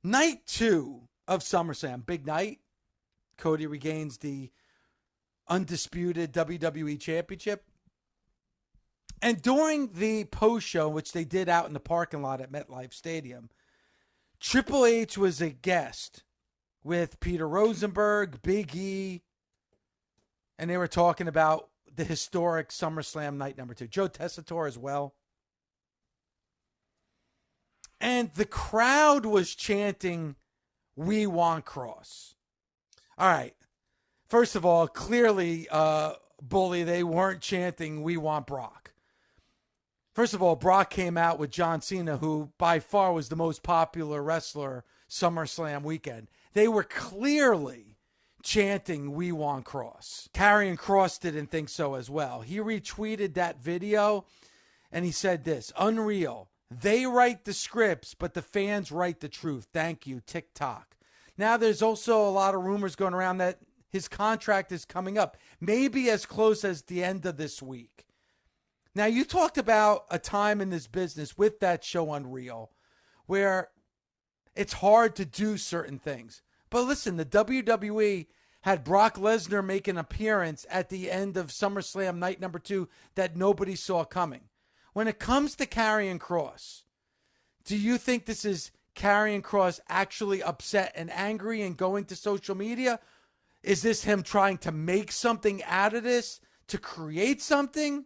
Night 2 of SummerSlam, big night. Cody regains the undisputed WWE Championship. And during the post show, which they did out in the parking lot at MetLife Stadium, Triple H was a guest with Peter Rosenberg, Big E, and they were talking about the historic SummerSlam night number 2. Joe Tessitore as well. And the crowd was chanting, "We want Kross." All right. First of all, clearly, Bully, they weren't chanting, "We want Brock." First of all, Brock came out with John Cena, who by far was the most popular wrestler SummerSlam weekend. They were clearly chanting, "We want Kross." Karrion Kross didn't think so as well. He retweeted that video and he said this, "Unreal. They write the scripts, but the fans write the truth. Thank you, TikTok." Now there's also a lot of rumors going around that his contract is coming up, maybe as close as the end of this week. Now, you talked about a time in this business with that show Unreal where it's hard to do certain things. But listen, the WWE had Brock Lesnar make an appearance at the end of SummerSlam night number 2 that nobody saw coming. When it comes to Karrion Kross, do you think this is Karrion Kross actually upset and angry and going to social media? Is this him trying to make something out of this, to create something?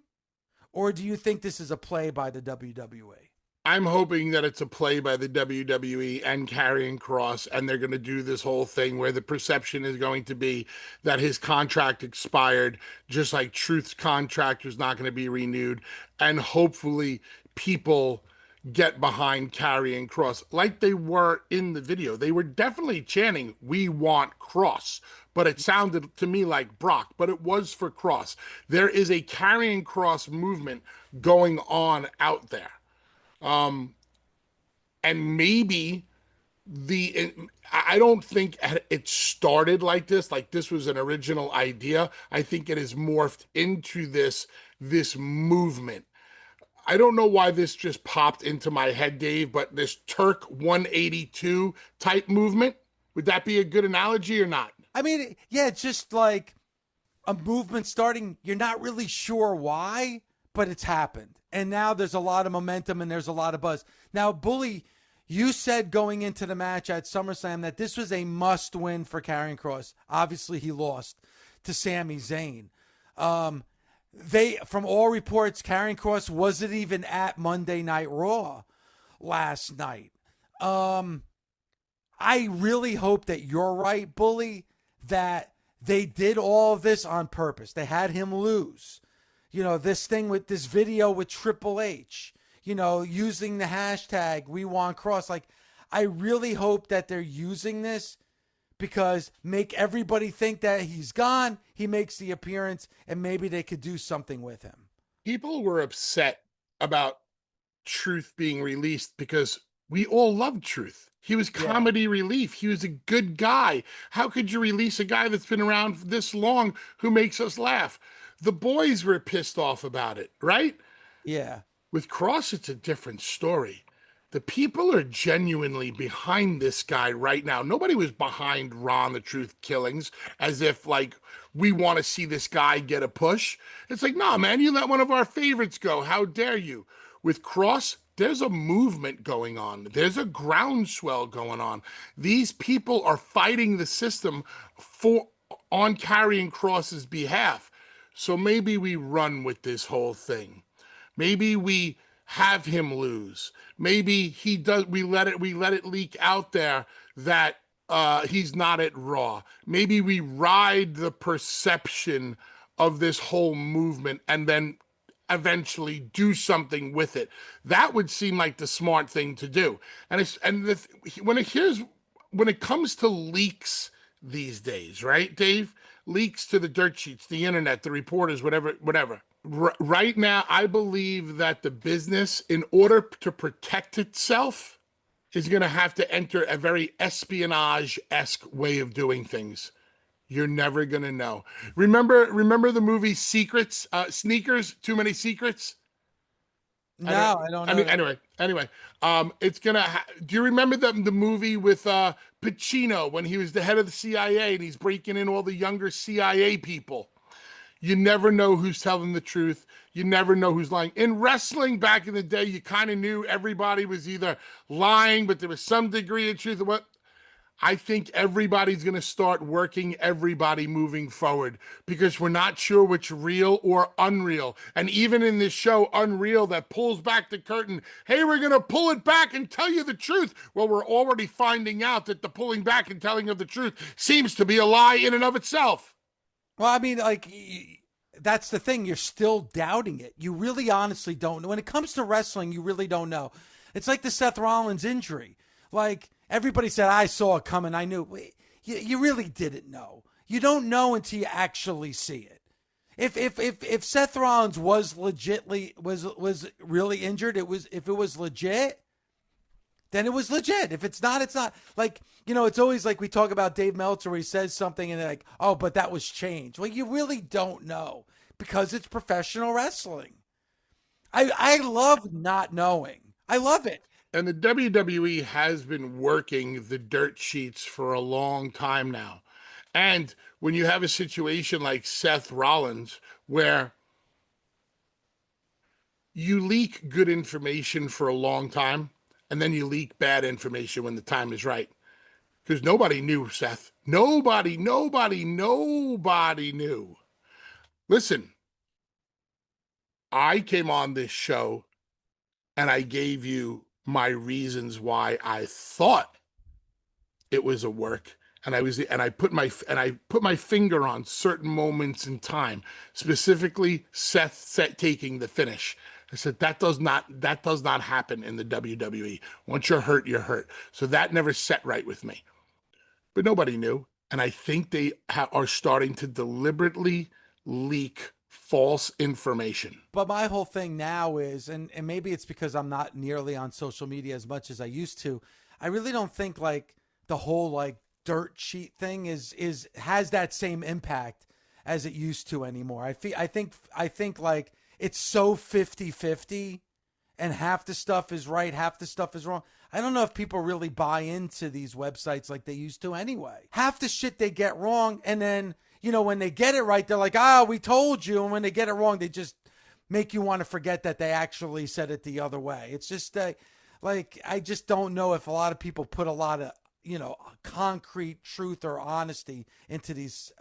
Or do you think this is a play by the WWE? I'm hoping that it's a play by the WWE and Karrion Kross, and they're going to do this whole thing where the perception is going to be that his contract expired, just like Truth's contract was not going to be renewed, and hopefully people get behind Karrion Kross like they were in the video. They were definitely chanting, "We want Kross," but it sounded to me like Brock, but it was for Kross. There is a Karrion Kross movement going on out there. And maybe I don't think it started like this was an original idea. I think it has morphed into this movement. I don't know why this just popped into my head, Dave, but this Turk 182 type movement, would that be a good analogy or not? I mean, yeah, it's just like a movement starting. You're not really sure why, but it's happened. And now there's a lot of momentum and there's a lot of buzz. Now, Bully, you said going into the match at SummerSlam that this was a must-win for Karrion Kross. Obviously, he lost to Sami Zayn. From all reports, Karrion Kross wasn't even at Monday Night Raw last night. I really hope that you're right, Bully, that they did all of this on purpose. They had him lose. You know, this thing with this video with Triple H, you know, using the hashtag "We Want Kross." Like, I really hope that they're using this because make everybody think that he's gone. He makes the appearance and maybe they could do something with him. People were upset about Truth being released because we all loved Truth. He was comedy relief. He was a good guy. How could you release a guy that's been around this long who makes us laugh? The boys were pissed off about it, right? Yeah. With Kross, it's a different story. The people are genuinely behind this guy right now. Nobody was behind Ron the Truth killings as if, like, we want to see this guy get a push. It's like, nah, man, you let one of our favorites go. How dare you? With Kross, there's a movement going on. There's a groundswell going on. These people are fighting the system on Karrion Kross's behalf. So maybe we run with this whole thing. Maybe we have him lose. Maybe he does. We let it leak out there that he's not at Raw. Maybe we ride the perception of this whole movement and then eventually do something with it. That would seem like the smart thing to do. When it comes to leaks these days, right, Dave? Leaks to the dirt sheets, the internet, the reporters, whatever. Right now, I believe that the business, in order to protect itself, is going to have to enter a very espionage-esque way of doing things. You're never going to know. Remember the movie Secrets, Sneakers, Too Many Secrets? No, I don't know that. Anyway, it's gonna. Do you remember the movie with Pacino when he was the head of the CIA and he's breaking in all the younger CIA people? You never know who's telling the truth. You never know who's lying. In wrestling back in the day, you kind of knew everybody was either lying, but there was some degree of truth. What I think everybody's going to start working everybody moving forward because we're not sure which real or unreal. And even in this show, Unreal, that pulls back the curtain, hey, we're going to pull it back and tell you the truth. Well, we're already finding out that the pulling back and telling of the truth seems to be a lie in and of itself. Well, I mean, like, that's the thing. You're still doubting it. You really honestly don't know. When it comes to wrestling, you really don't know. It's like the Seth Rollins injury. Like, everybody said, I saw it coming. I knew. You really didn't know. You don't know until you actually see it. If Seth Rollins was really injured, if it was legit, then it was legit. If it's not, it's not. Like, it's always like we talk about Dave Meltzer where he says something and they're like, oh, but that was changed. Well, you really don't know because it's professional wrestling. I love not knowing. I love it. And the WWE has been working the dirt sheets for a long time now. And when you have a situation like Seth Rollins, where you leak good information for a long time, and then you leak bad information when the time is right. Because nobody knew, Seth. Nobody knew. Listen, I came on this show and I gave you my reasons why I thought it was a work. And I put my finger on certain moments in time, specifically Seth taking the finish. I said that does not happen in the WWE. Once you're hurt, you're hurt. So that never set right with me. But nobody knew, and I think they are starting to deliberately leak false information. But my whole thing now is, and maybe it's because I'm not nearly on social media as much as I used to. I really don't think like the whole like dirt sheet thing has that same impact as it used to anymore. I think like it's so 50-50 and half the stuff is right, half the stuff is wrong. I don't know if people really buy into these websites like they used to anyway. Half the shit they get wrong, and then, when they get it right, they're like, we told you. And when they get it wrong, they just make you want to forget that they actually said it the other way. It's just like, I just don't know if a lot of people put a lot of, concrete truth or honesty into this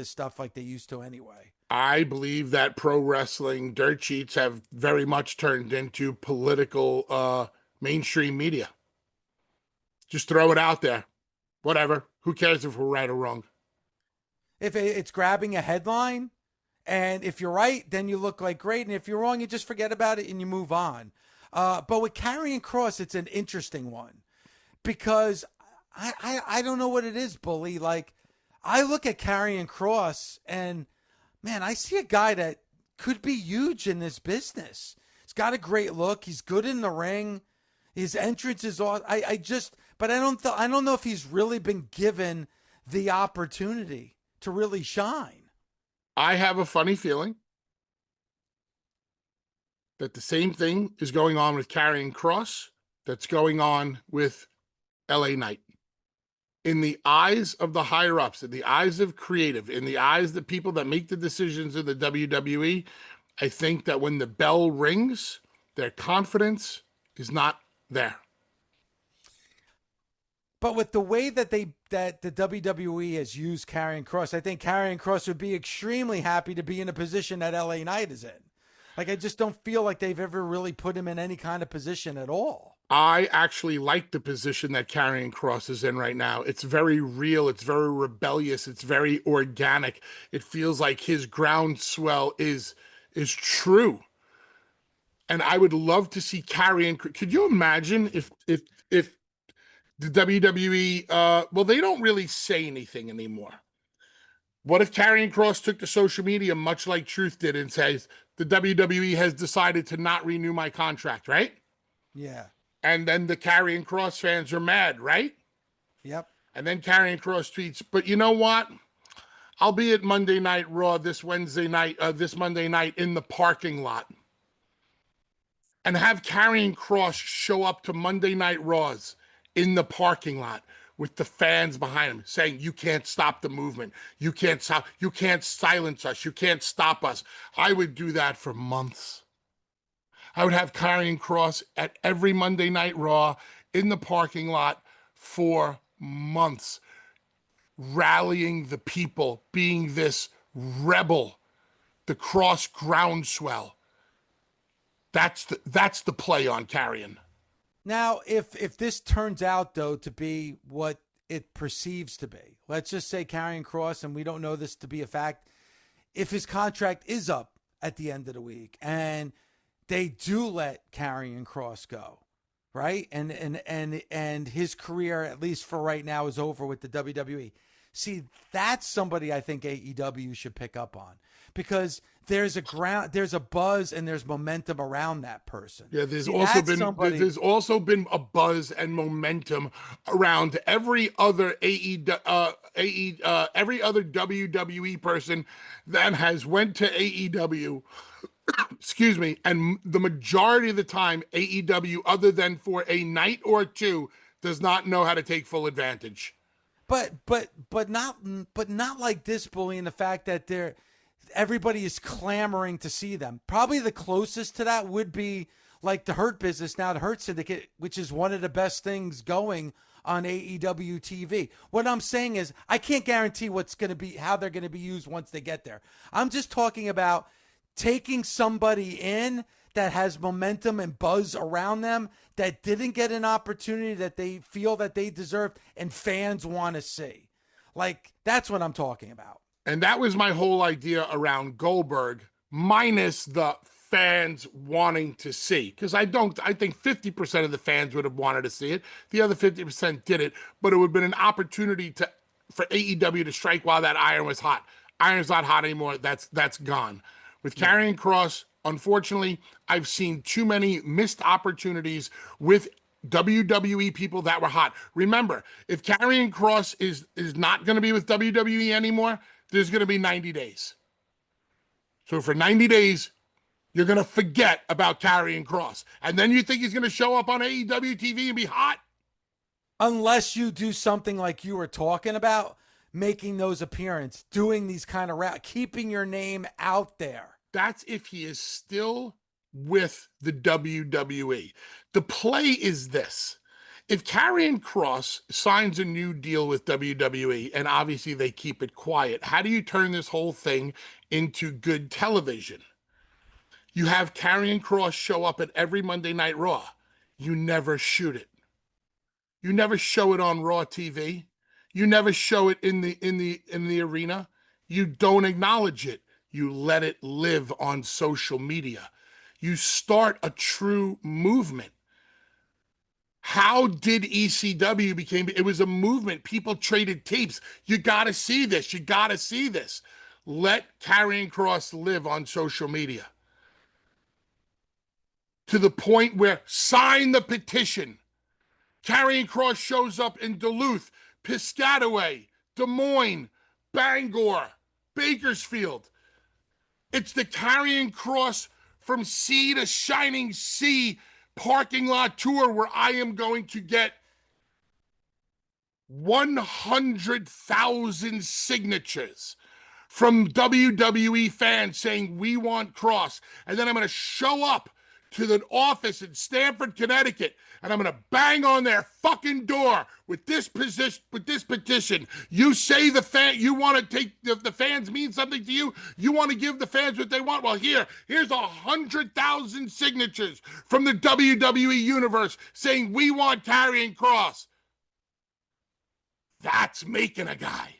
stuff like they used to anyway. I believe that pro wrestling dirt sheets have very much turned into political mainstream media. Just throw it out there. Whatever. Who cares if we're right or wrong? If it's grabbing a headline, and if you're right, then you look like great. And if you're wrong, you just forget about it and you move on. But with Karrion Kross, it's an interesting one because I don't know what it is, Bully. Like, I look at Karrion Kross and, man, I see a guy that could be huge in this business. He's got a great look. He's good in the ring. His entrance is all. But I don't know if he's really been given the opportunity to really shine. I have a funny feeling that the same thing is going on with Karrion Kross that's going on with LA Knight. In the eyes of the higher ups, in the eyes of creative, in the eyes of the people that make the decisions in the WWE, I think that when the bell rings, their confidence is not there. But with the way that the WWE has used Karrion Kross, I think Karrion Kross would be extremely happy to be in a position that LA Knight is in. Like, I just don't feel like they've ever really put him in any kind of position at all. I actually like the position that Karrion Kross is in right now. It's very real. It's very rebellious. It's very organic. It feels like his groundswell is true. And I would love to see Karrion. Could you imagine if the WWE, well, they don't really say anything anymore. What if Karrion Kross took to social media, much like Truth did, and says, the WWE has decided to not renew my contract, right? Yeah. And then the Karrion Kross fans are mad, right? Yep. And then Karrion Kross tweets, but you know what? I'll be at Monday Night Raw this Monday night in the parking lot. and have Karrion Kross show up to Monday Night Raws in the parking lot with the fans behind him saying, you can't stop the movement. You can't stop. You can't silence us. You can't stop us. I would do that for months. I would have Karrion Kross at every Monday Night Raw in the parking lot for months, rallying the people, being this rebel, the Kross groundswell. That's the play on Karrion. Now, if this turns out, though, to be what it perceives to be, let's just say Karrion Kross, and we don't know this to be a fact, if his contract is up at the end of the week and they do let Karrion Kross go, right? And his career, at least for right now, is over with the WWE. See, that's somebody I think AEW should pick up on, because there's a buzz and there's momentum around that person. Yeah, there's also been a buzz and momentum around every other every other WWE person that has went to AEW. Excuse me, and the majority of the time, AEW, other than for a night or two, does not know how to take full advantage. But not like this, Bully, in the fact that everybody is clamoring to see them. Probably the closest to that would be like the Hurt Business, now the Hurt Syndicate, which is one of the best things going on AEW TV. What I'm saying is, I can't guarantee how they're going to be used once they get there. I'm just talking about taking somebody in that has momentum and buzz around them, that didn't get an opportunity that they feel that they deserve and fans want to see. Like, that's what I'm talking about. And that was my whole idea around Goldberg, minus the fans wanting to see. Because I think 50% of the fans would have wanted to see it. The other 50% didn't. But it would have been an opportunity for AEW to strike while that iron was hot. Iron's not hot anymore. That's gone. With Karrion Kross, unfortunately, I've seen too many missed opportunities with WWE people that were hot. Remember, if Karrion Kross is not going to be with WWE anymore, there's going to be 90 days. So for 90 days, you're going to forget about Karrion Kross. And then you think he's going to show up on AEW TV and be hot? Unless you do something like you were talking about, making those appearances, doing these kind of keeping your name out there. That's if he is still with the WWE. The play is this. If Karrion Kross signs a new deal with WWE, and obviously they keep it quiet, how do you turn this whole thing into good television? You have Karrion Kross show up at every Monday Night Raw. You never shoot it. You never show it on Raw TV. You never show it in the arena. You don't acknowledge it. You let it live on social media. You start a true movement. How did ECW became? It was a movement. People traded tapes. You got to see this. You got to see this. Let Karrion Kross live on social media. To the point where sign the petition. Karrion Kross shows up in Duluth, Piscataway, Des Moines, Bangor, Bakersfield. It's the Karrion Kross from sea to shining sea parking lot tour, where I am going to get 100,000 signatures from WWE fans saying we want Kross. And then I'm going to show up to the office in Stamford, Connecticut, and I'm going to bang on their fucking door with this petition. You say you want to take the fans mean something to you. You want to give the fans what they want. Well, here's 100,000 signatures from the WWE universe saying we want Karrion Kross. That's making a guy.